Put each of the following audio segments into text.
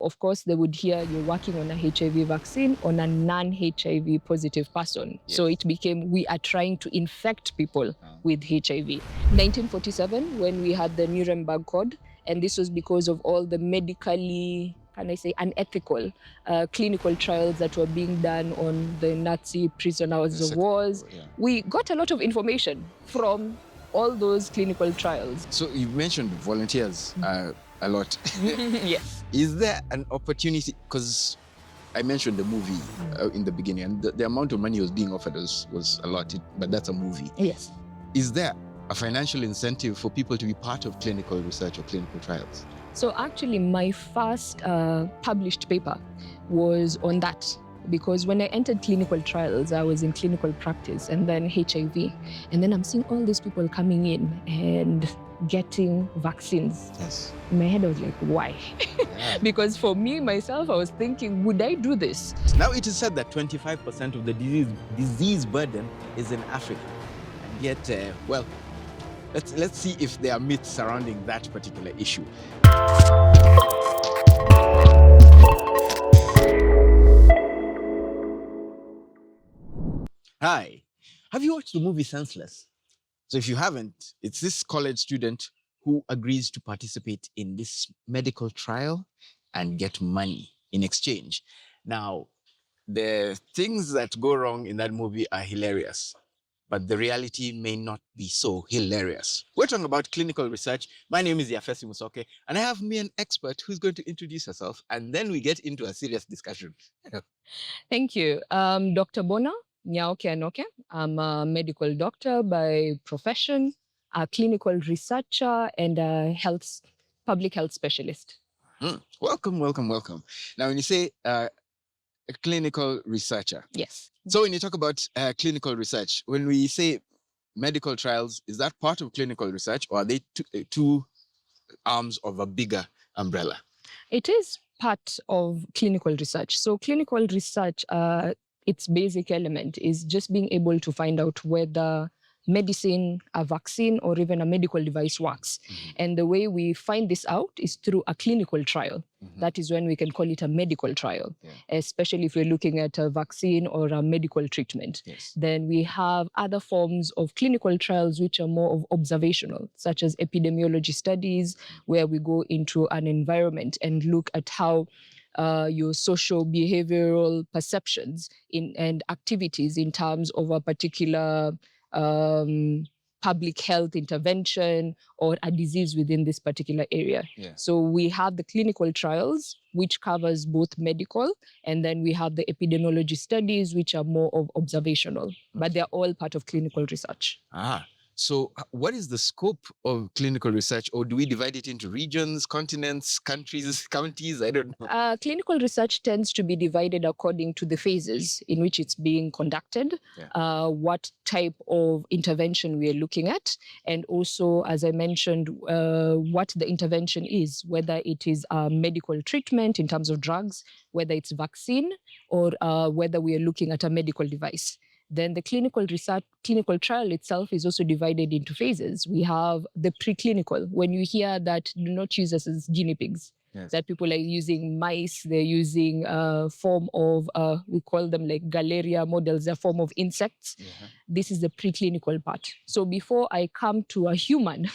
Of course, they would hear you're working on a HIV vaccine on a non-HIV positive person. Yes. So it became, we are trying to infect people with HIV. 1947, when we had the Nuremberg Code, and this was because of all the medically, can I say, unethical clinical trials that were being done on the Nazi prisoners of wars. Yeah. We got a lot of information from all those clinical trials. So you mentioned volunteers a lot. Yes. Is there an opportunity, because I mentioned the movie in the beginning, and the amount of money was being offered was a lot, but that's a movie. Yes. Is there a financial incentive for people to be part of clinical research or clinical trials? So actually, my first published paper was on that, because when I entered clinical trials, I was in clinical practice and then HIV. And then I'm seeing all these people coming in and getting vaccines. Yes. In my head, I was like, why? Yeah. Because for me, myself, I was thinking, would I do this? Now it is said that 25% of the disease burden is in Africa. And yet, well, let's see if there are myths surrounding that particular issue. Hi, have you watched the movie Senseless? So if you haven't, it's this college student who agrees to participate in this medical trial and get money in exchange. Now, the things that go wrong in that movie are hilarious, but the reality may not be so hilarious. We're talking about clinical research. My name is Yafesi Musoke, and I have me an expert who's going to introduce herself, and then we get into a serious discussion. Thank you. Dr. Bona Nyaoke Anoke. I'm a medical doctor by profession, a clinical researcher, and a public health specialist. Welcome, welcome, welcome. Now, when you say a clinical researcher, Yes. so when you talk about clinical research, when we say medical trials, is that part of clinical research, or are they two arms of a bigger umbrella? It is part of clinical research. So clinical research, its basic element is just being able to find out whether medicine, a vaccine, or even a medical device works. And the way we find this out is through a clinical trial. That is when we can call it a medical trial, especially if we're looking at a vaccine or a medical treatment. Yes. Then we have other forms of clinical trials which are more of observational, such as epidemiology studies, where we go into an environment and look at how your social behavioral perceptions and activities in terms of a particular public health intervention or a disease within this particular area. Yeah. So we have the clinical trials, which covers both medical, and then we have the epidemiology studies, which are more of observational, but they're all part of clinical research. So what is the scope of clinical research, or do we divide it into regions, continents, countries, counties? I don't know. Clinical research tends to be divided according to the phases in which it's being conducted, what type of intervention we are looking at, and also, as I mentioned, what the intervention is, whether it is a medical treatment in terms of drugs, whether it's vaccine, or whether we are looking at a medical device. Then the clinical trial itself is also divided into phases. We have the preclinical, when you hear that, do not use us as guinea pigs. Yes. That people are using mice, they're using a form of, we call them like Galeria models, a form of insects. This is the preclinical part. So before I come to a human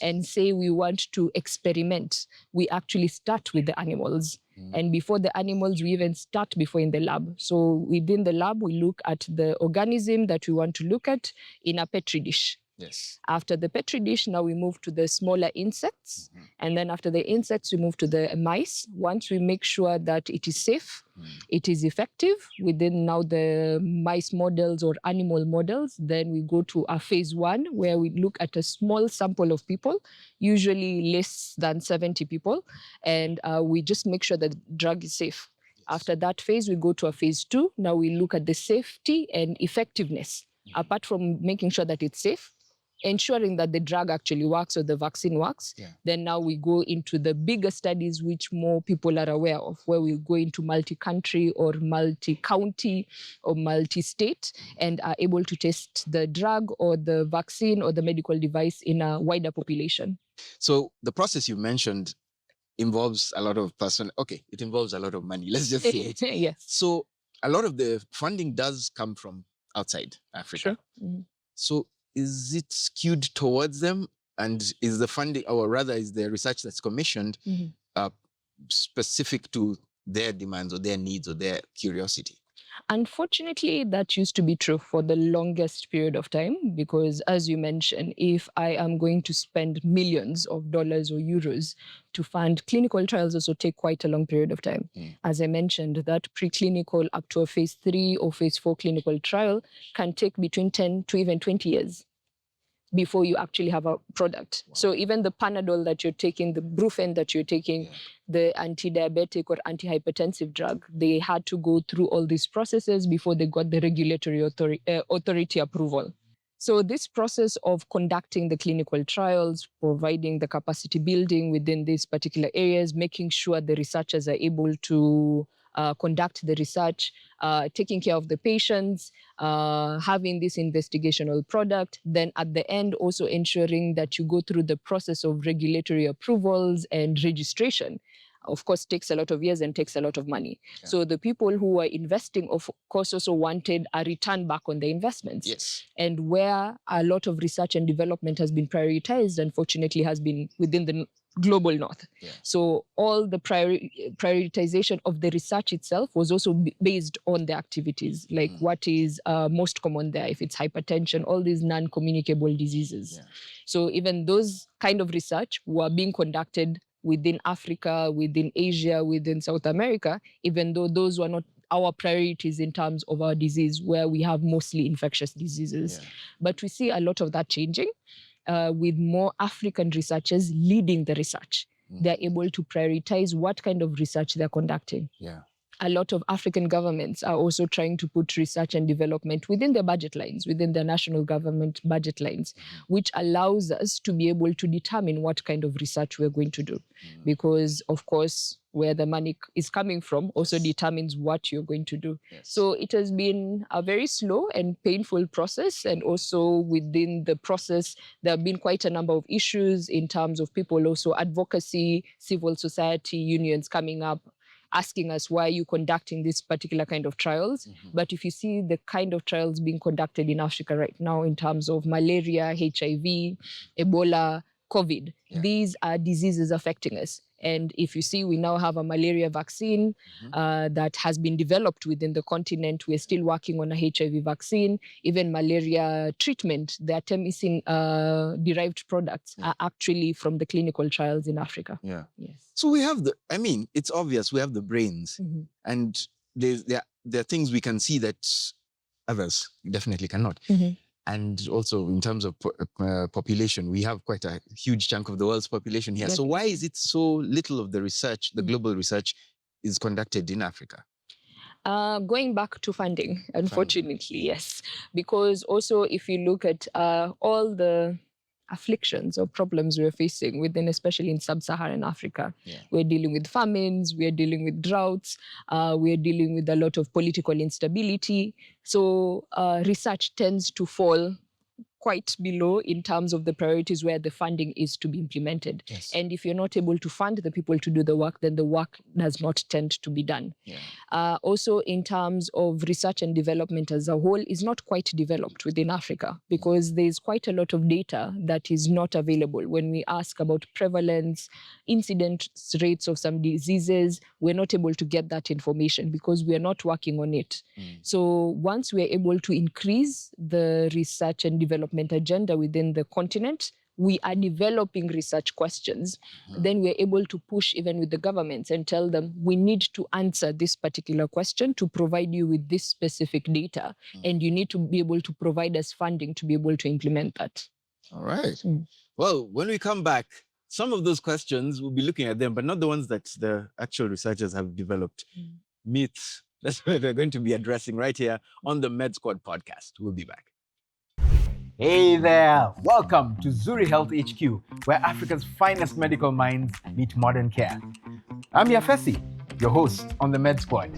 and say we want to experiment, we actually start with the animals. And before the animals, we even start before in the lab. So within the lab, we look at the organism that we want to look at in a petri dish. Yes. After the petri dish, now we move to the smaller insects. And then after the insects, we move to the mice. Once we make sure that it is safe, it is effective within now the mice models or animal models, then we go to a phase 1 where we look at a small sample of people, usually less than 70 people, and we just make sure that the drug is safe. After that phase, we go to a phase 2. Now we look at the safety and effectiveness. Apart from making sure that it's safe, ensuring that the drug actually works or the vaccine works, then now we go into the bigger studies which more people are aware of, where we go into multi-country or multi-county or multi-state and are able to test the drug or the vaccine or the medical device in a wider population. So the process you mentioned involves a lot of it involves a lot of money. Let's just say it. Yes. So a lot of the funding does come from outside Africa. Sure. Mhm. So is it skewed towards them? And is the funding, or rather is the research that's commissioned Mhm. specific to their demands or their needs or their curiosity? Unfortunately, that used to be true for the longest period of time because, as you mentioned, if I am going to spend millions of dollars or euros to fund clinical trials, also take quite a long period of time. As I mentioned, that preclinical up to a phase 3 or phase 4 clinical trial can take between 10 to even 20 years before you actually have a product. Wow. So even the Panadol that you're taking, the Brufen that you're taking, the anti-diabetic or antihypertensive drug, they had to go through all these processes before they got the regulatory authority approval. So this process of conducting the clinical trials, providing the capacity building within these particular areas, making sure the researchers are able to conduct the research, taking care of the patients, having this investigational product, then at the end also ensuring that you go through the process of regulatory approvals and registration, of course, takes a lot of years and takes a lot of money. Yeah. So the people who are investing, of course, also wanted a return back on their investments. Yes. And where a lot of research and development has been prioritized, unfortunately, has been within the global north. Yeah. So all the prioritization of the research itself was also based on the activities, like what is most common there, if it's hypertension, all these non-communicable diseases. Yeah. So even those kind of research were being conducted within Africa, within Asia, within South America, even though those were not our priorities in terms of our disease, where we have mostly infectious diseases. Yeah. But we see a lot of that changing. With more African researchers leading the research. They're able to prioritize what kind of research they're conducting. Yeah. A lot of African governments are also trying to put research and development within their budget lines, within their national government budget lines, which allows us to be able to determine what kind of research we're going to do. Because, of course, where the money is coming from also determines what you're going to do. Yes. So it has been a very slow and painful process. And also within the process, there have been quite a number of issues in terms of people also advocacy, civil society unions coming up, asking us, why are you conducting this particular kind of trials? But if you see the kind of trials being conducted in Africa right now in terms of malaria, HIV, Ebola, COVID, these are diseases affecting us. And if you see, we now have a malaria vaccine that has been developed within the continent. We're still working on a HIV vaccine. Even malaria treatment, the artemisinin-derived products are actually from the clinical trials in Africa. Yeah. Yes. So we have it's obvious we have the brains, and there are things we can see that others definitely cannot. And also in terms of population, we have quite a huge chunk of the world's population here. So why is it so little of the research, the global research, is conducted in Africa? Going back to funding, unfortunately, yes. Because also if you look at all the afflictions or problems we're facing within, especially in sub-Saharan Africa. We're dealing with famines, we're dealing with droughts, we're dealing with a lot of political instability. So research tends to fall quite below in terms of the priorities where the funding is to be implemented. Yes. And if you're not able to fund the people to do the work, then the work does not tend to be done. Also, in terms of research and development as a whole, is not quite developed within Africa because there's quite a lot of data that is not available. When we ask about prevalence, incidence rates of some diseases, we're not able to get that information because we're not working on it. So once we're able to increase the research and development agenda within the continent, we are developing research questions. Then we're able to push even with the governments and tell them, we need to answer this particular question to provide you with this specific data. And you need to be able to provide us funding to be able to implement that. All right. Well, when we come back, some of those questions, we'll be looking at them, but not the ones that the actual researchers have developed. Myths, that's what we're going to be addressing right here on the Med Squad podcast. We'll be back. Hey there! Welcome to Zuri Health HQ, where Africa's finest medical minds meet modern care. I'm Yafesi, your host on the Med Squad.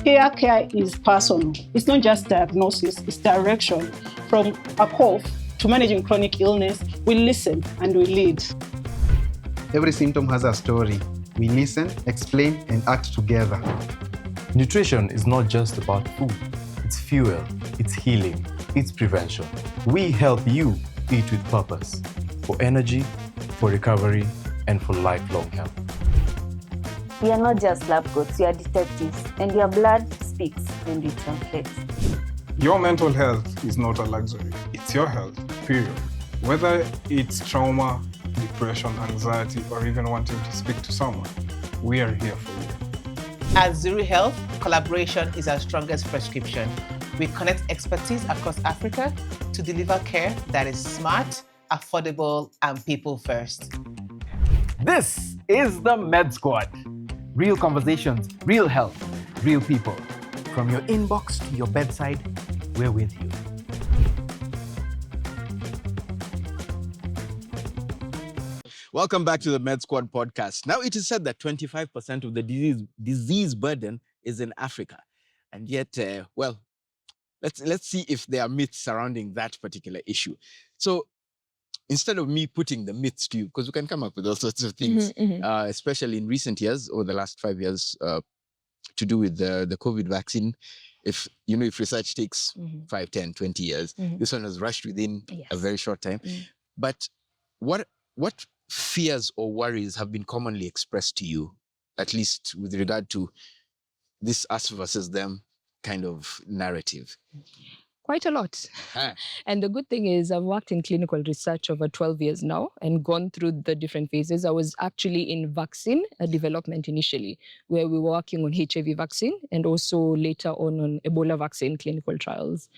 Care is personal. It's not just diagnosis, it's direction. From a cough to managing chronic illness, we listen and we lead. Every symptom has a story. We listen, explain, and act together. Nutrition is not just about food. It's fuel, it's healing, it's prevention. We help you eat with purpose for energy, for recovery, and for lifelong health. We are not just lab coats, we are detectives, and your blood speaks when we translate. Your mental health is not a luxury, it's your health, period. Whether it's trauma, depression, anxiety, or even wanting to speak to someone, we are here for you. At Zuri Health, collaboration is our strongest prescription. We connect expertise across Africa to deliver care that is smart, affordable, and people first. This is the Med Squad. Real conversations, real health, real people. From your inbox to your bedside, we're with you. Welcome back to the Med Squad podcast. Now, it is said that 25% of the disease burden is in Africa. And yet, let's see if there are myths surrounding that particular issue. So instead of me putting the myths to you, because we can come up with all sorts of things, especially in recent years or the last 5 years, to do with the COVID vaccine. If research takes 5, 10, 20 years, this one was rushed within a very short time. But what fears or worries have been commonly expressed to you, at least with regard to this us versus them kind of narrative? Quite a lot. And the good thing is I've worked in clinical research over 12 years now and gone through the different phases. I was actually in vaccine development initially, where we were working on HIV vaccine and also later on Ebola vaccine clinical trials.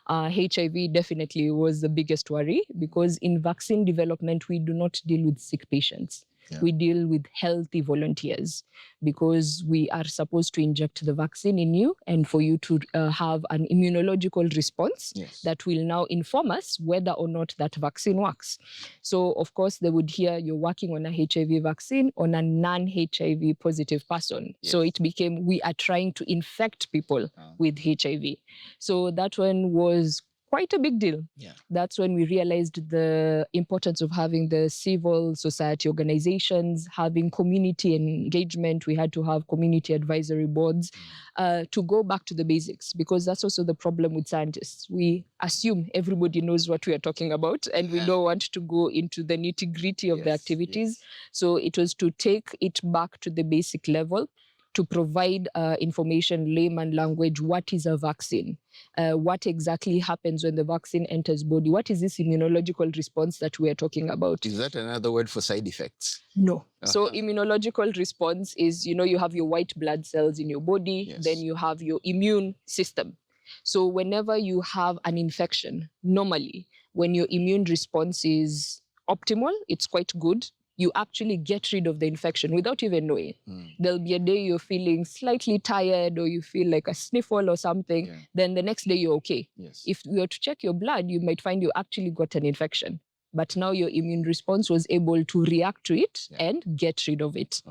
HIV definitely was the biggest worry because in vaccine development, we do not deal with sick patients. Yeah. We deal with healthy volunteers because we are supposed to inject the vaccine in you and for you to have an immunological response that will now inform us whether or not that vaccine works. So, of course, they would hear you're working on a HIV vaccine on a non-HIV positive person. Yes. So it became we are trying to infect people with HIV. So that one was quite a big deal. Yeah. That's when we realized the importance of having the civil society organizations, having community engagement. We had to have community advisory boards to go back to the basics, because that's also the problem with scientists. We assume everybody knows what we are talking about, and we don't want to go into the nitty-gritty of the activities. So it was to take it back to the basic level, to provide information, layman language. What is a vaccine? What exactly happens when the vaccine enters body? What is this immunological response that we are talking about? Is that another word for side effects? No. So immunological response is, you have your white blood cells in your body, then you have your immune system. So whenever you have an infection, normally, when your immune response is optimal, it's quite good, you actually get rid of the infection without even knowing. There'll be a day you're feeling slightly tired or you feel like a sniffle or something. Then the next day you're okay. If you were to check your blood, you might find you actually got an infection. But now your immune response was able to react to it and get rid of it.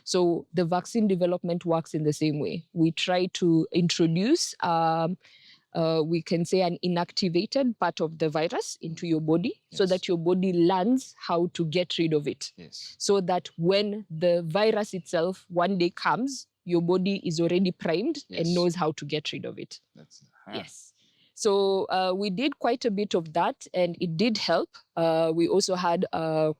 So the vaccine development works in the same way. We try to introduce we can say an inactivated part of the virus into your body so that your body learns how to get rid of it. So that when the virus itself one day comes, your body is already primed and knows how to get rid of it. So we did quite a bit of that, and it did help. We also had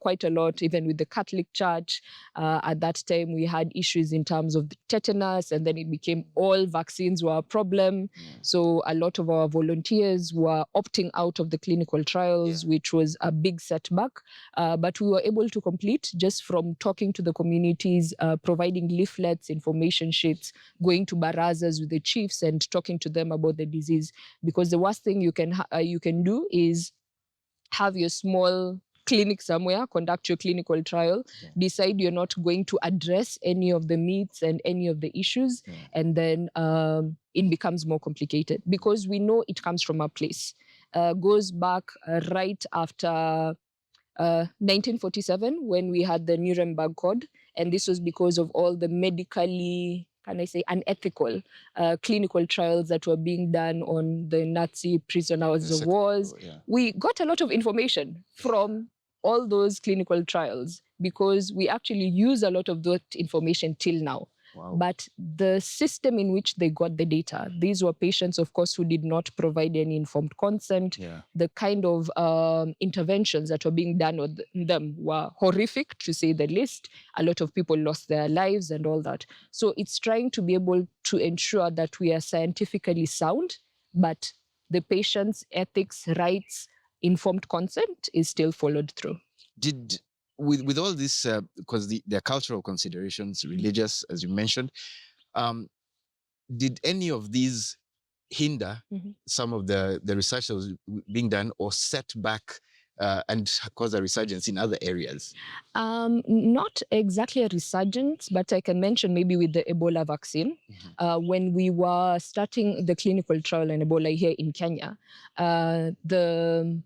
quite a lot, even with the Catholic Church. At that time, we had issues in terms of the tetanus, and then it became all vaccines were a problem. So a lot of our volunteers were opting out of the clinical trials, which was a big setback. But we were able to complete just from talking to the communities, providing leaflets, information sheets, going to barazas with the chiefs and talking to them about the disease. Because the worst thing you can do is have your small clinic somewhere, conduct your clinical trial, decide you're not going to address any of the myths and any of the issues, and then it becomes more complicated because we know it comes from a place. Goes back right after 1947 when we had the Nuremberg Code, and this was because of all the medically, can I say, unethical clinical trials that were being done on the Nazi prisoners of wars. We got a lot of information from all those clinical trials because we actually use a lot of that information till now. Wow. But the system in which they got the data, these were patients, of course, who did not provide any informed consent. Yeah. The kind of interventions that were being done on them were horrific, to say the least. A lot of people lost their lives and all that. So it's trying to be able to ensure that we are scientifically sound, but the patient's ethics, rights, informed consent is still followed through. Did with all this, because there are cultural considerations, religious, as you mentioned, did any of these hinder some of the research that was being done or set back and cause a resurgence in other areas? Not exactly a resurgence, but I can mention maybe with the Ebola vaccine. When we were starting the clinical trial on Ebola here in Kenya, the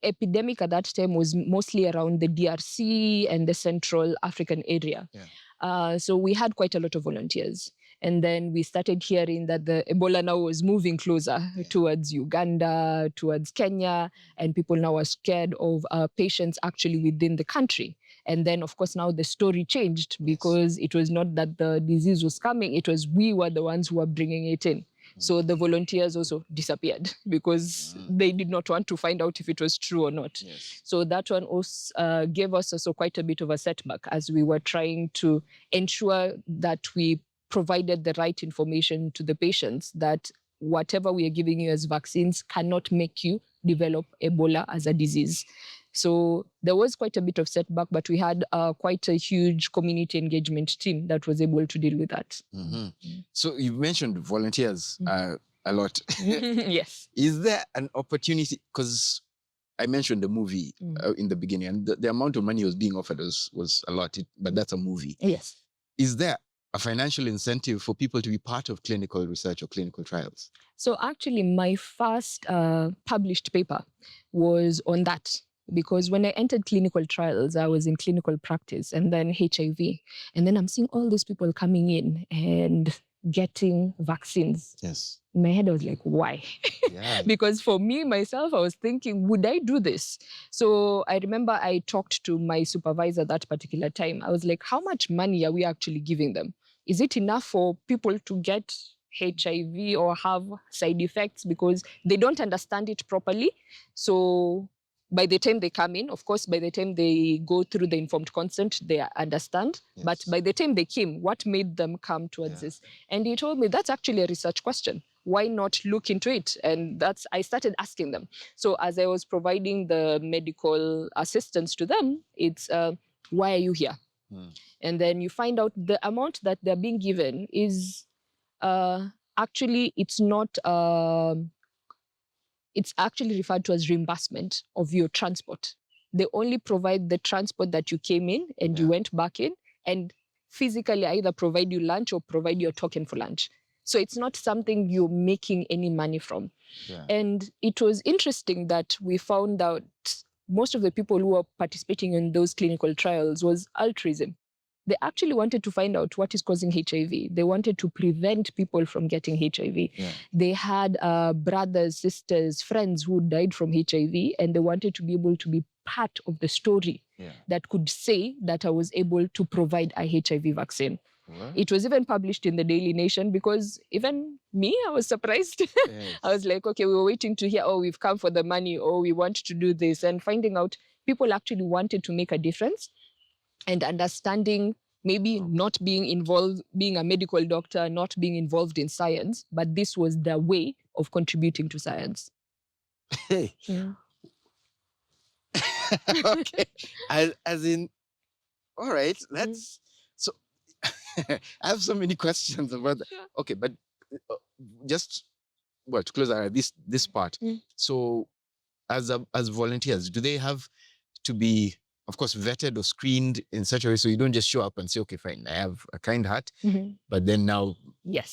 epidemic at that time was mostly around the DRC and the Central African area. Yeah. So we had quite a lot of volunteers. And then we started hearing that the Ebola now was moving closer towards Uganda, towards Kenya, and people now are scared of patients actually within the country. And then, of course, now the story changed because it was not that the disease was coming, it was we were the ones who were bringing it in. So the volunteers also disappeared because they did not want to find out if it was true or not. Yes. So that one also gave us also quite a bit of a setback as we were trying to ensure that we provided the right information to the patients, that whatever we are giving you as vaccines cannot make you develop Ebola as a disease. So there was quite a bit of setback, but we had quite a huge community engagement team that was able to deal with that. So you mentioned volunteers a lot. Yes. Is there an opportunity, because I mentioned the movie in the beginning, and the amount of money was being offered was a lot, but that's a movie. Yes. Is there a financial incentive for people to be part of clinical research or clinical trials? So actually, my first published paper was on that. Because when I entered clinical trials, I was in clinical practice and then HIV. And then I'm seeing all these people coming in and getting vaccines. Yes. In my head, I was like, why? Yeah. Because for me, myself, I was thinking, would I do this? So I remember I talked to my supervisor that particular time. I was like, how much money are we actually giving them? Is it enough for people to get HIV or have side effects because they don't understand it properly? So by the time they come in, of course, by the time they go through the informed consent, they understand. Yes. But by the time they came, what made them come towards this? And he told me, that's actually a research question. Why not look into it? And I started asking them. So as I was providing the medical assistance to them, it's, why are you here? And then you find out the amount that they're being given is actually, it's not... it's actually referred to as reimbursement of your transport. They only provide the transport that you came in and you went back in, and physically either provide you lunch or provide your token for lunch. So it's not something you're making any money from. Yeah. And it was interesting that we found out most of the people who were participating in those clinical trials was altruism. They actually wanted to find out what is causing HIV. They wanted to prevent people from getting HIV. Yeah. They had brothers, sisters, friends who died from HIV, and they wanted to be able to be part of the story that could say that I was able to provide a HIV vaccine. What? It was even published in the Daily Nation because even me, I was surprised. Yes. I was like, okay, we were waiting to hear, oh, we've come for the money, or we want to do this, and finding out people actually wanted to make a difference. And understanding maybe not being involved, being a medical doctor, not being involved in science, but this was their way of contributing to science. Hey. Yeah. Okay. As in, all right, let's... So, I have so many questions about that. Sure. Okay, but just, well, to close out this part. So, as volunteers, do they have to be, of course, vetted or screened in such a way so you don't just show up and say, okay, fine, I have a kind heart, but then now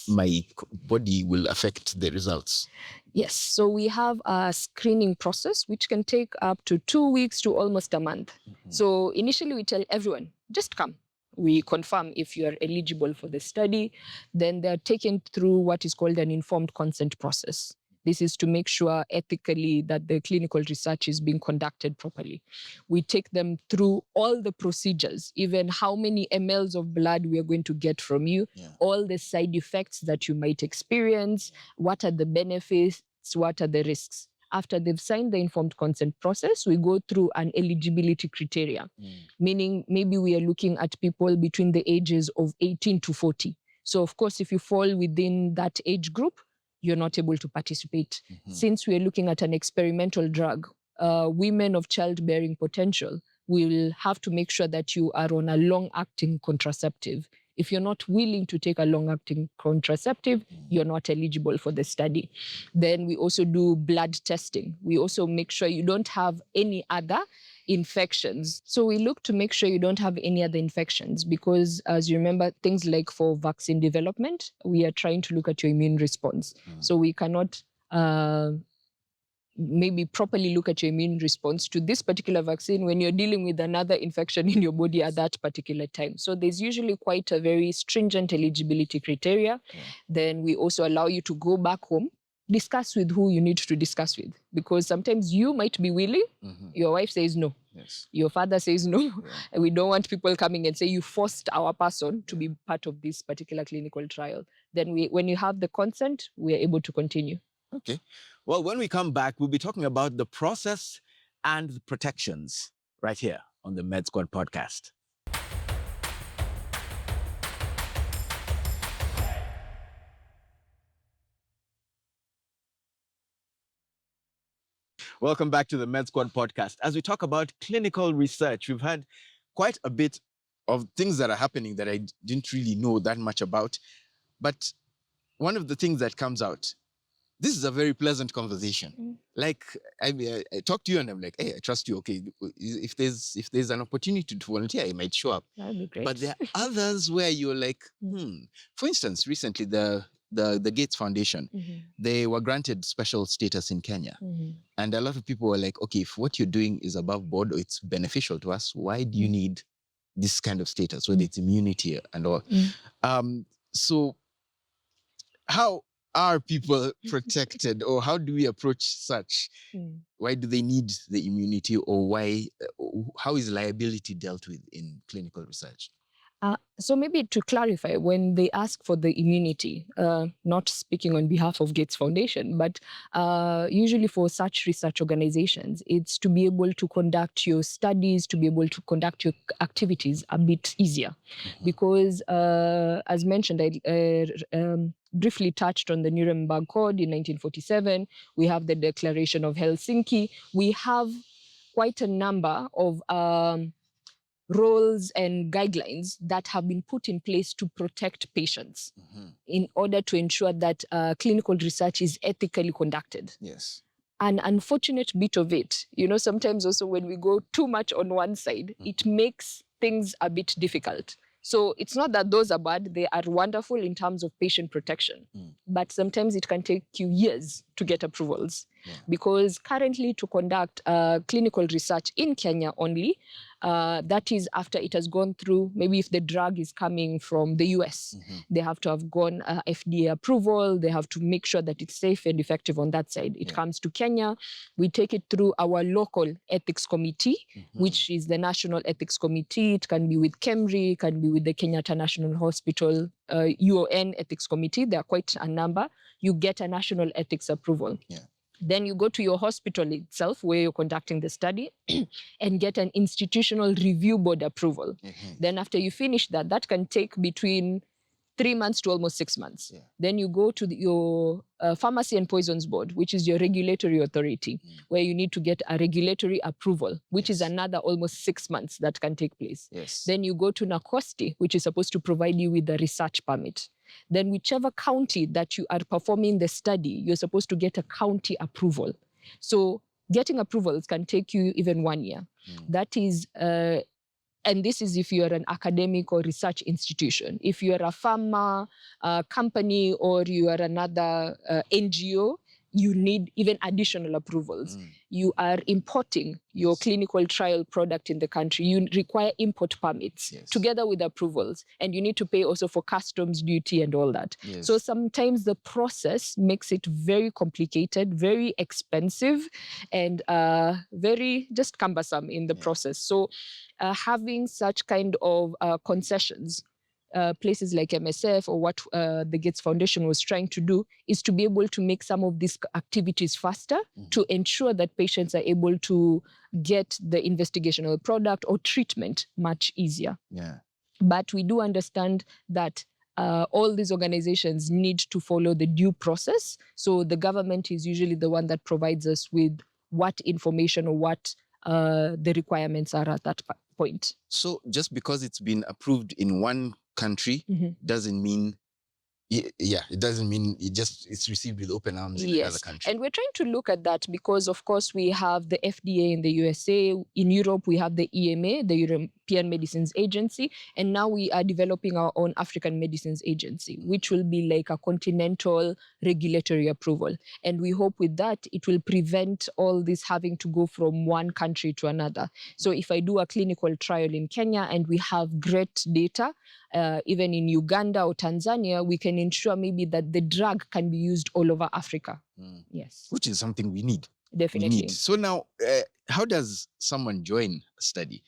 my body will affect the results? Yes, so we have a screening process which can take up to 2 weeks to almost a month. So initially we tell everyone, just come. We confirm if you are eligible for the study. Then they're taken through what is called an informed consent process. This is to make sure ethically that the clinical research is being conducted properly. We take them through all the procedures, even how many mLs of blood we are going to get from you, all the side effects that you might experience, what are the benefits, what are the risks. After they've signed the informed consent process, we go through an eligibility criteria, meaning maybe we are looking at people between the ages of 18 to 40. So of course, if you fall within that age group, you're not able to participate. Since we are looking at an experimental drug, women of childbearing potential will have to make sure that you are on a long-acting contraceptive. If you're not willing to take a long-acting contraceptive, you're not eligible for the study. Then we also do blood testing. We also make sure you don't have any other infections. So we look to make sure you don't have any other infections because, as you remember, things like for vaccine development, we are trying to look at your immune response. So we cannot maybe properly look at your immune response to this particular vaccine when you're dealing with another infection in your body at that particular time. So there's usually quite a very stringent eligibility criteria. Then we also allow you to go back home, discuss with who you need to discuss with, because sometimes you might be willing, your wife says no, your father says no, and we don't want people coming and say you forced our person to be part of this particular clinical trial. Then when you have the consent, we are able to continue. Okay. Well, when we come back, we'll be talking about the process and the protections right here on the Med Squad podcast. Welcome back to the Med Squad podcast. As we talk about clinical research, we've had quite a bit of things that are happening that I didn't really know that much about. But one of the things that comes out, this is a very pleasant conversation. Like, I talk to you and I'm like, hey, I trust you. Okay, if there's an opportunity to volunteer, I might show up. That'd be great. But there are others where you're like, For instance, recently the Gates Foundation, they were granted special status in Kenya. And a lot of people were like, okay, if what you're doing is above board or it's beneficial to us, why do you need this kind of status, whether it's immunity and all? So how are people protected, or how do we approach such? Why do they need the immunity, or how is liability dealt with in clinical research? So maybe to clarify, when they ask for the immunity, not speaking on behalf of Gates Foundation, but usually for such research organizations, it's to be able to conduct your studies, to be able to conduct your activities a bit easier. Because as mentioned, I briefly touched on the Nuremberg Code in 1947. We have the Declaration of Helsinki. We have quite a number of rules and guidelines that have been put in place to protect patients in order to ensure that clinical research is ethically conducted. Yes. An unfortunate bit of it, sometimes also when we go too much on one side, it makes things a bit difficult. So it's not that those are bad, they are wonderful in terms of patient protection. But sometimes it can take you years to get approvals. Because currently to conduct clinical research in Kenya only, that is after it has gone through, maybe if the drug is coming from the US, they have to have gone FDA approval, they have to make sure that it's safe and effective on that side. It comes to Kenya, we take it through our local ethics committee, which is the National Ethics Committee. It can be with KEMRI, it can be with the Kenyatta National Hospital, UON Ethics Committee. There are quite a number. You get a national ethics approval. Then you go to your hospital itself where you're conducting the study and get an institutional review board approval. Then after you finish that, that can take between 3 months to almost 6 months. Then you go to your Pharmacy and Poisons Board, which is your regulatory authority, where you need to get a regulatory approval, which is another almost 6 months that can take place. Then you go to NACOSTI, which is supposed to provide you with a research permit. Then whichever county that you are performing the study, you're supposed to get a county approval. So getting approvals can take you even 1 year. That is, and this is if you're an academic or research institution. If you're a pharma company or you are another NGO, you need even additional approvals. You are importing your clinical trial product in the country. You require import permits together with approvals. And you need to pay also for customs duty and all that. So sometimes the process makes it very complicated, very expensive, and very just cumbersome in the process. So having such kind of concessions, places like MSF or what the Gates Foundation was trying to do is to be able to make some of these activities faster to ensure that patients are able to get the investigational product or treatment much easier. But we do understand that all these organizations need to follow the due process. So the government is usually the one that provides us with what information or what the requirements are at that point. So just because it's been approved in one country doesn't mean, it doesn't mean it's received with open arms in another country. And we're trying to look at that because, of course, we have the FDA in the USA. In Europe, we have the EMA, the European Medicines Agency. And now we are developing our own African Medicines Agency, which will be like a continental regulatory approval. And we hope with that, it will prevent all this having to go from one country to another. So if I do a clinical trial in Kenya and we have great data, even in Uganda or Tanzania, we can ensure maybe that the drug can be used all over Africa. Yes. Which is something we need. Definitely. We need. So now, how does someone join a study?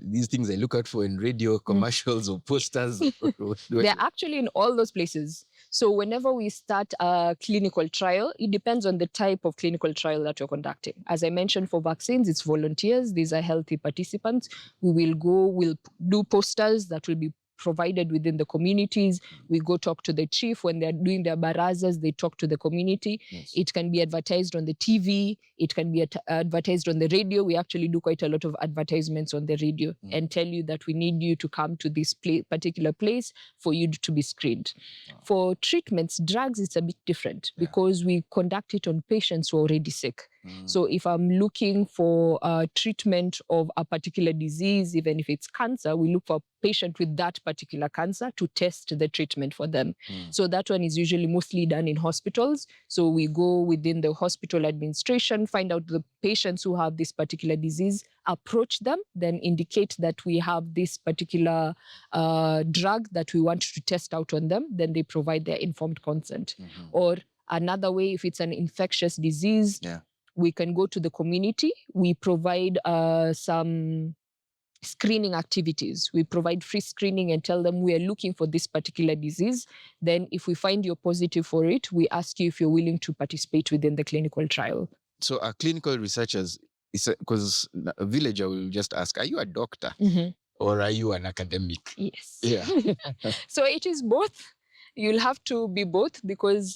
These things I look out for in radio commercials or posters? They're actually in all those places. So whenever we start a clinical trial, it depends on the type of clinical trial that you're conducting. As I mentioned, for vaccines, it's volunteers. These are healthy participants. We'll do posters that will be provided within the communities. We go talk to the chief when they're doing their barazas, they talk to the community. It can be advertised on the TV. It can be advertised on the radio. We actually do quite a lot of advertisements on the radio and tell you that we need you to come to this particular place for you to be screened. For treatments, drugs, it's a bit different because we conduct it on patients who are already sick. So if I'm looking for treatment of a particular disease, even if it's cancer, we look for a patient with that particular cancer to test the treatment for them. So that one is usually mostly done in hospitals. So we go within the hospital administration, find out the patients who have this particular disease, approach them, then indicate that we have this particular drug that we want to test out on them. Then they provide their informed consent. Or another way, if it's an infectious disease, we can go to the community. We provide some screening activities. We provide free screening and tell them we are looking for this particular disease. Then if we find you're positive for it, we ask you if you're willing to participate within the clinical trial. So our clinical researchers, because a villager will just ask, are you a doctor or are you an academic? Yes. Yeah. So it is both. You'll have to be both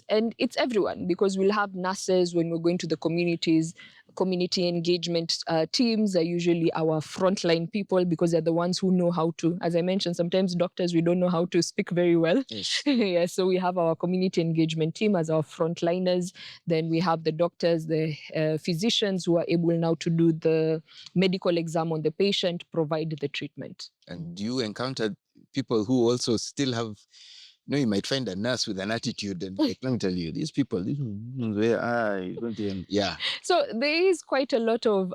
and it's everyone, because we'll have nurses when we're going to the communities. Community engagement teams are usually our frontline people because they're the ones who know how to, as I mentioned, sometimes doctors, we don't know how to speak very well. Yes. So we have our community engagement team as our frontliners. Then we have the doctors, the physicians who are able now to do the medical exam on the patient, provide the treatment. And do you encounter people who also still have, you might find a nurse with an attitude, and let me tell you, these people, So there is quite a lot of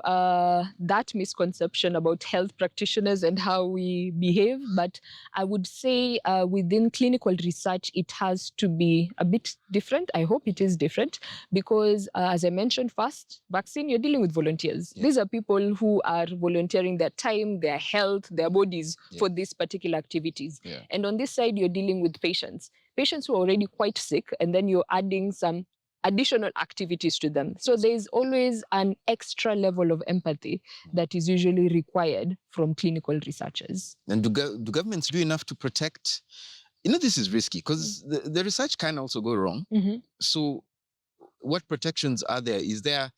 that misconception about health practitioners and how we behave. But I would say within clinical research, it has to be a bit different. I hope it is different because, as I mentioned first, vaccine, you're dealing with volunteers. These are people who are volunteering their time, their health, their bodies for these particular activities. And on this side, you're dealing with patients who are already quite sick, and then you're adding some additional activities to them. So there's always an extra level of empathy that is usually required from clinical researchers. And do governments do enough to protect? This is risky because the research can also go wrong. So what protections are there? Is there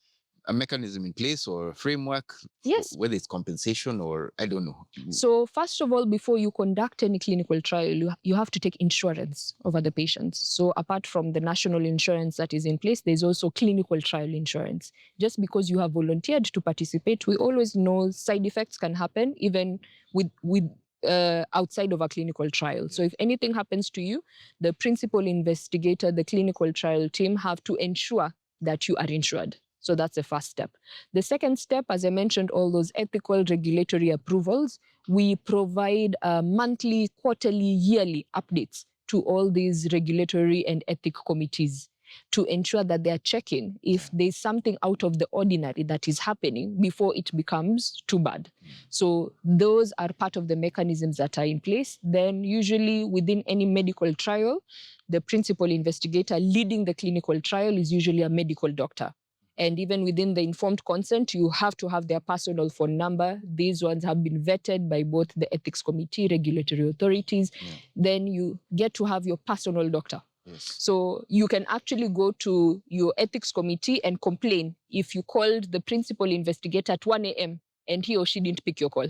a mechanism in place or a framework? Yes. Whether it's compensation or I don't know. So first of all, before you conduct any clinical trial, you have to take insurance over the patients. So apart from the national insurance that is in place, there's also clinical trial insurance. Just because you have volunteered to participate, we always know side effects can happen even with outside of a clinical trial. So if anything happens to you, the principal investigator, the clinical trial team have to ensure that you are insured. So that's the first step. The second step, as I mentioned, all those ethical regulatory approvals, we provide monthly, quarterly, yearly updates to all these regulatory and ethic committees to ensure that they are checking if there's something out of the ordinary that is happening before it becomes too bad. So those are part of the mechanisms that are in place. Then usually within any medical trial, the principal investigator leading the clinical trial is usually a medical doctor. And even within the informed consent, you have to have their personal phone number. These ones have been vetted by both the ethics committee, regulatory authorities. Then you get to have your personal doctor. So you can actually go to your ethics committee and complain if you called the principal investigator at 1 a.m. and he or she didn't pick your call.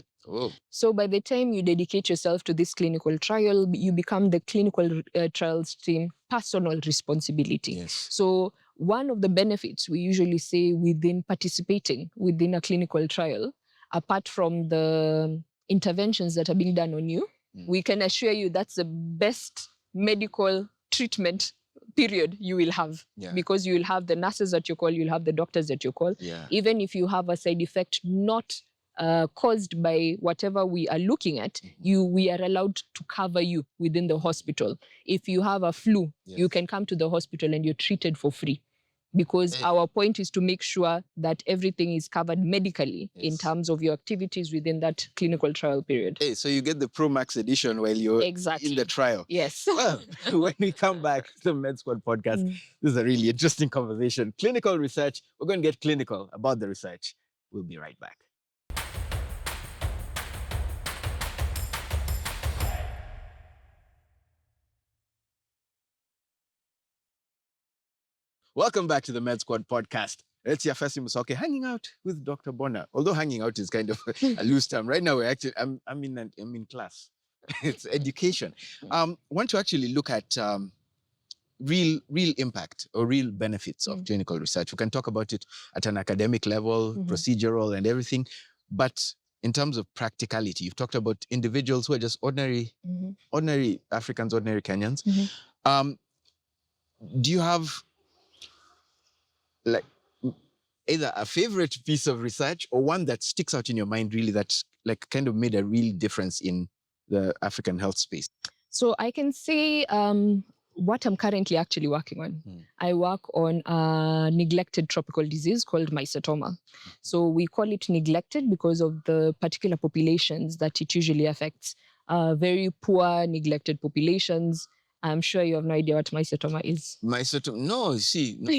So by the time you dedicate yourself to this clinical trial, you become the clinical trials team personal responsibility. So one of the benefits we usually say within participating within a clinical trial, apart from the interventions that are being done on you, we can assure you that's the best medical treatment period you will have, because you will have the nurses at your call, you'll have the doctors at your call. Even if you have a side effect not caused by whatever we are looking at, we are allowed to cover you within the hospital. If you have a flu, you can come to the hospital and you're treated for free. Because our point is to make sure that everything is covered medically in terms of your activities within that clinical trial period. So you get the Pro Max edition while you're in the trial. Yes. Well, when we come back to the Med Squad podcast, this is a really interesting conversation. Clinical research. We're going to get clinical about the research. We'll be right back. Welcome back to the Med Squad podcast. It's Yafesi Musoke hanging out with Dr. Bona. Although hanging out is kind of a loose term. Right now, I'm in class. It's education. Want to actually look at real impact or real benefits of clinical research. We can talk about it at an academic level, procedural and everything. But in terms of practicality, you've talked about individuals who are just ordinary Africans, ordinary Kenyans. Do you have like either a favorite piece of research or one that sticks out in your mind really that like kind of made a real difference in the African health space? So I can say what I'm currently actually working on. I work on a neglected tropical disease called mycetoma. So we call it neglected because of the particular populations that it usually affects. Very poor, neglected populations. I'm sure you have no idea what mycetoma is. Mycetoma? No, see. No.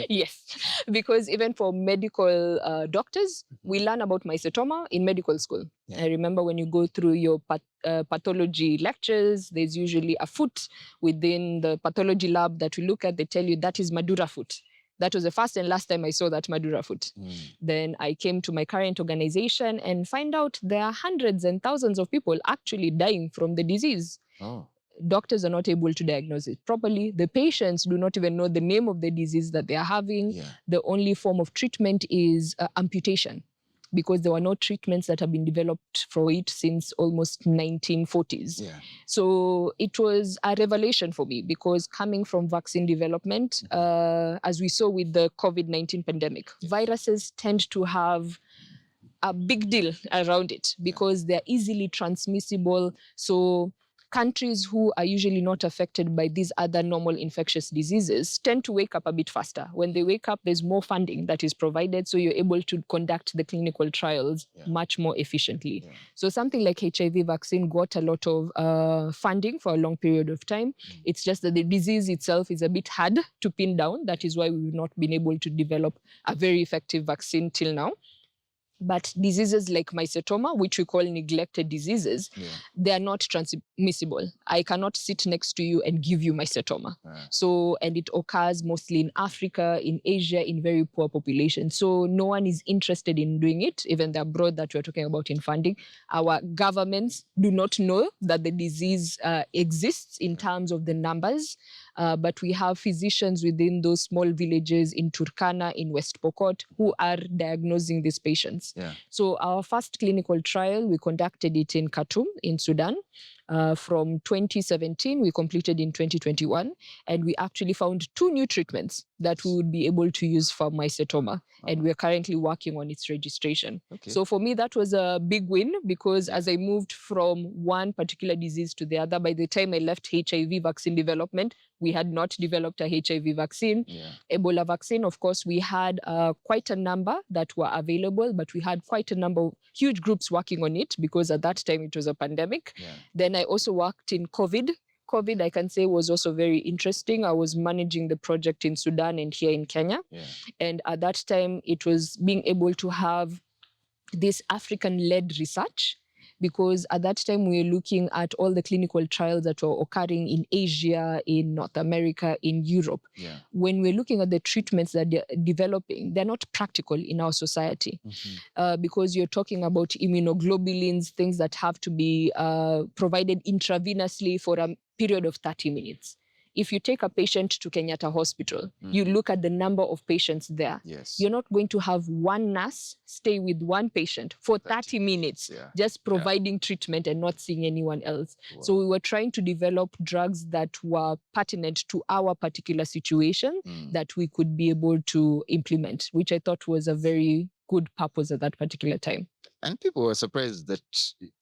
Yes, because even for medical doctors, we learn about mycetoma in medical school. I remember when you go through your pathology lectures, there's usually a foot within the pathology lab that we look at. They tell you that is Madura foot. That was the first and last time I saw that Madura foot. Then I came to my current organization and find out there are hundreds and thousands of people actually dying from the disease. Doctors are not able to diagnose it properly. The patients do not even know the name of the disease that they are having. The only form of treatment is amputation, because there were no treatments that have been developed for it since almost 1940s. So it was a revelation for me, because coming from vaccine development, as we saw with the COVID-19 pandemic, viruses tend to have a big deal around it because they're easily transmissible. So countries who are usually not affected by these other normal infectious diseases tend to wake up a bit faster. When they wake up, there's more funding that is provided, so you're able to conduct the clinical trials much more efficiently. So something like HIV vaccine got a lot of funding for a long period of time. It's just that the disease itself is a bit hard to pin down. That is why we've not been able to develop a very effective vaccine till now. But diseases like mycetoma, which we call neglected diseases, they are not transmissible. I cannot sit next to you and give you mycetoma. So, and it occurs mostly in Africa, in Asia, in very poor populations. So no one is interested in doing it, even the abroad that we're talking about in funding. Our governments do not know that the disease exists in terms of the numbers. But we have physicians within those small villages in Turkana, in West Pokot, who are diagnosing these patients. So our first clinical trial, we conducted it in Khartoum, in Sudan. From 2017, we completed in 2021, and we actually found 2 new treatments that we would be able to use for mycetoma. And we're currently working on its registration. Okay. So for me, that was a big win because as I moved from one particular disease to the other, by the time I left HIV vaccine development, we had not developed a HIV vaccine. Ebola vaccine, of course, we had quite a number that were available, but we had quite a number of huge groups working on it because at that time it was a pandemic. Then I also worked in COVID. COVID, I can say, was also very interesting. I was managing the project in Sudan and here in Kenya. And at that time, it was being able to have this African-led research, because at that time we were looking at all the clinical trials that were occurring in Asia, in North America, in Europe. When we're looking at the treatments that they're developing, they're not practical in our society because you're talking about immunoglobulins, things that have to be provided intravenously for a period of 30 minutes. If you take a patient to Kenyatta Hospital, you look at the number of patients there. You're not going to have one nurse stay with one patient for 30 minutes, just providing treatment and not seeing anyone else. So we were trying to develop drugs that were pertinent to our particular situation that we could be able to implement, which I thought was a very good purpose at that particular time. And people were surprised that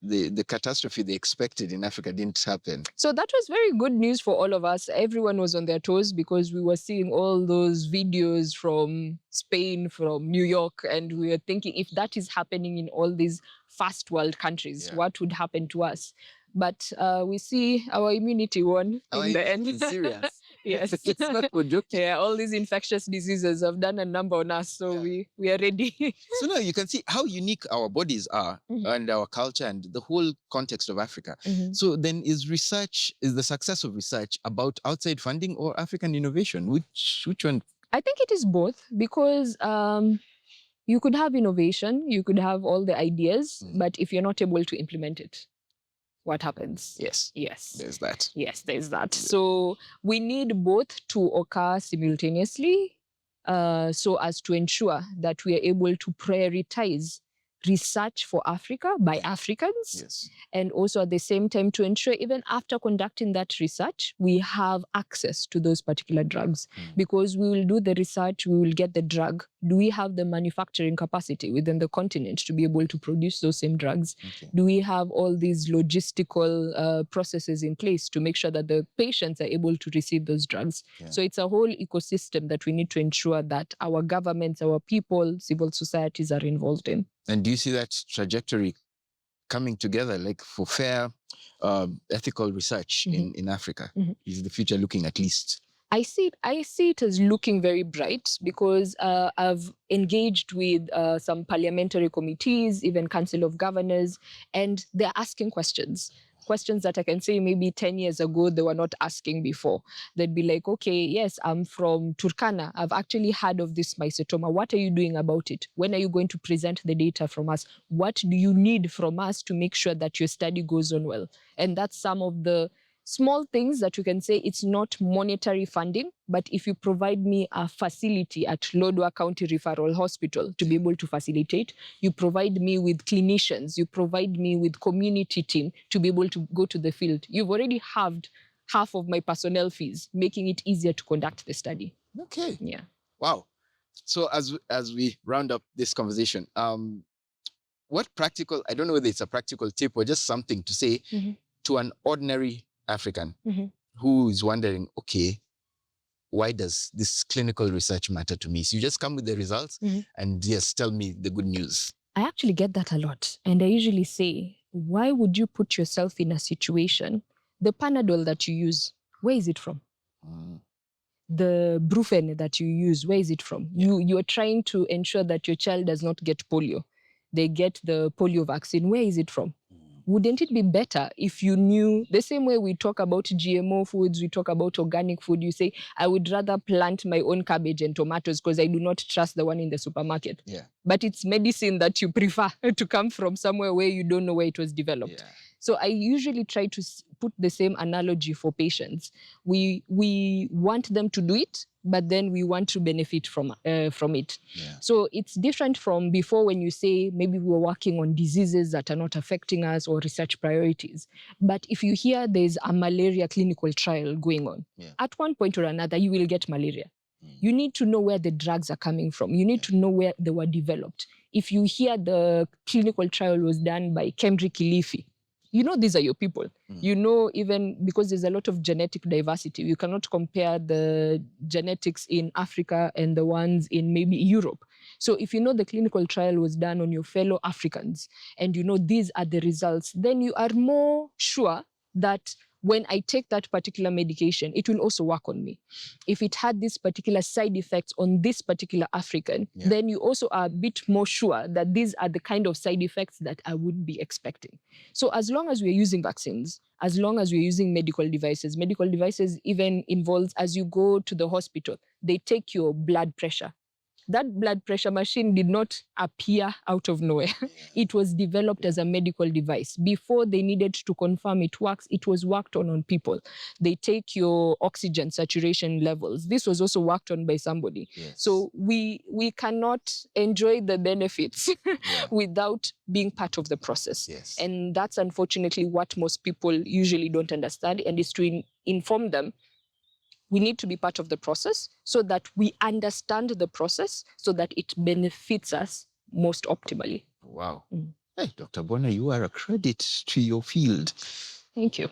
the catastrophe they expected in Africa didn't happen. So that was very good news for all of us. Everyone was on their toes because we were seeing all those videos from Spain, from New York, and we were thinking if that is happening in all these first world countries, what would happen to us? But we see our immunity won in the end. It's serious. Yes. It's not for joking. Yeah, all these infectious diseases have done a number on us, so we are ready. So now you can see how unique our bodies are and our culture and the whole context of Africa. So then is the success of research about outside funding or African innovation? Which one? I think it is both because you could have innovation, you could have all the ideas, but if you're not able to implement it, what happens? Yes. There's that. Yes, there's that. So we need both to occur simultaneously so as to ensure that we are able to prioritize research for Africa by Africans, and also at the same time to ensure even after conducting that research, we have access to those particular drugs. Because we will do the research, we will get the drug. Do we have the manufacturing capacity within the continent to be able to produce those same drugs? Do we have all these logistical processes in place to make sure that the patients are able to receive those drugs? So it's a whole ecosystem that we need to ensure that our governments, our people, civil societies are involved in. And do you see that trajectory coming together, like for fair, ethical research in Africa? Is the future looking at least? I see it as looking very bright because I've engaged with some parliamentary committees, even Council of Governors, and they're asking questions that I can say maybe 10 years ago they were not asking before. They'd be like, okay, yes, I'm from Turkana. I've actually heard of this mycetoma. What are you doing about it? When are you going to present the data from us? What do you need from us to make sure that your study goes on well? And that's some of the small things that you can say it's not monetary funding, but if you provide me a facility at Lodwar County Referral Hospital to be able to facilitate, you provide me with clinicians, you provide me with community team to be able to go to the field. You've already halved half of my personnel fees, making it easier to conduct the study. Okay. Yeah. Wow. So as we round up this conversation, what practical, I don't know whether it's a practical tip or just something to say to an ordinary African who is wondering, okay, why does this clinical research matter to me? So you just come with the results and just tell me the good news. I actually get that a lot. And I usually say, why would you put yourself in a situation, the Panadol that you use, where is it from? The Brufen that you use, where is it from? You are trying to ensure that your child does not get polio. They get the polio vaccine. Where is it from? Wouldn't it be better if you knew, the same way we talk about GMO foods, we talk about organic food, you say, I would rather plant my own cabbage and tomatoes because I do not trust the one in the supermarket. But it's medicine that you prefer to come from somewhere where you don't know where it was developed. So I usually try to put the same analogy for patients. We want them to do it, but then we want to benefit from it. So it's different from before when you say maybe we're working on diseases that are not affecting us or research priorities. But if you hear there's a malaria clinical trial going on, at one point or another, you will get malaria. You need to know where the drugs are coming from. You need to know where they were developed. If you hear the clinical trial was done by Kendrick Kilifi, you know these are your people. You know, even because there's a lot of genetic diversity, you cannot compare the genetics in Africa and the ones in maybe Europe. So if you know the clinical trial was done on your fellow Africans and you know these are the results, then you are more sure that when I take that particular medication, it will also work on me. If it had this particular side effects on this particular African, then you also are a bit more sure that these are the kind of side effects that I would be expecting. So as long as we're using vaccines, as long as we're using medical devices even involves, as you go to the hospital, they take your blood pressure. That blood pressure machine did not appear out of nowhere. It was developed as a medical device. Before they needed to confirm it works, it was worked on people. They take your oxygen saturation levels. This was also worked on by somebody. So we cannot enjoy the benefits without being part of the process. And that's unfortunately what most people usually don't understand, and is to inform them. We need to be part of the process so that we understand the process so that it benefits us most optimally. Wow. Hey, Dr. Bona, you are a credit to your field. Thank you.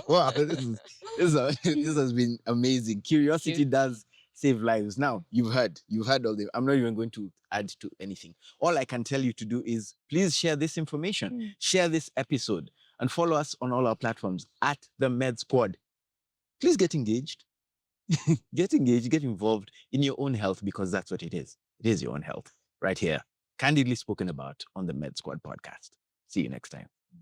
Wow, this has been amazing. Curiosity does save lives. Now, you've heard all the, I'm not even going to add to anything. All I can tell you to do is please share this information, share this episode, and follow us on all our platforms at the Med Squad. Please get engaged. Get engaged, get involved in your own health, because that's what it is. It is your own health right here, candidly spoken about on the Med Squad podcast. See you next time.